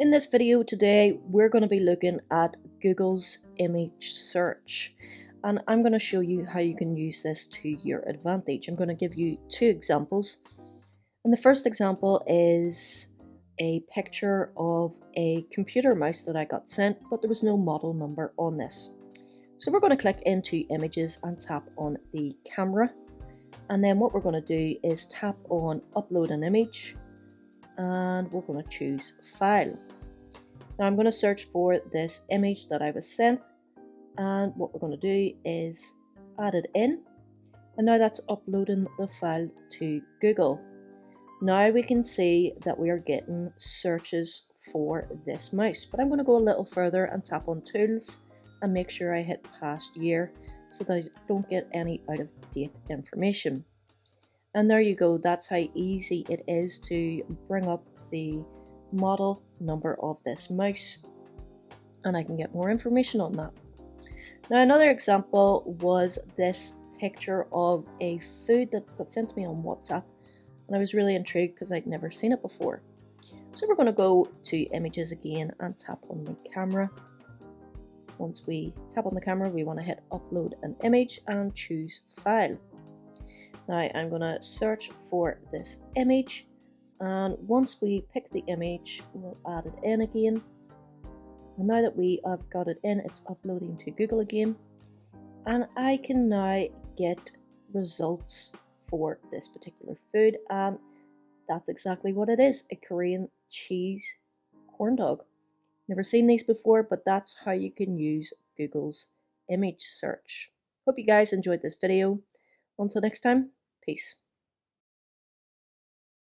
In this video today, we're going to be looking at Google's image search, and I'm going to show you how you can use this to your advantage. I'm going to give you two examples, and the first example is a picture of a computer mouse that I got sent, but there was no model number on this. So we're going to click into images and tap on the camera, and then what we're going to do is tap on upload an image, and we're going to choose file. Now I'm going to search for this image that I was sent, and what we're going to do is add it in, and now that's uploading the file to Google. Now we can see that we are getting searches for this mouse, but I'm going to go a little further and tap on tools and make sure I hit past year so that I don't get any out of date information. And there you go, that's how easy it is to bring up the model number of this mouse, and I can get more information on that. Now another example was this picture of a food that got sent to me on WhatsApp, and I was really intrigued because I'd never seen it before. So we're going to go to images again and tap on the camera. Once we tap on the camera, we want to hit upload an image and choose file. Now I'm going to search for this image, and once we pick the image, we'll add it in again. And now that we have got it in, it's uploading to Google again, and I can now get results for this particular food, and that's exactly what it is, a Korean cheese corn dog. Never seen these before, but that's how you can use Google's image search. Hope you guys enjoyed this video. Until next time, peace.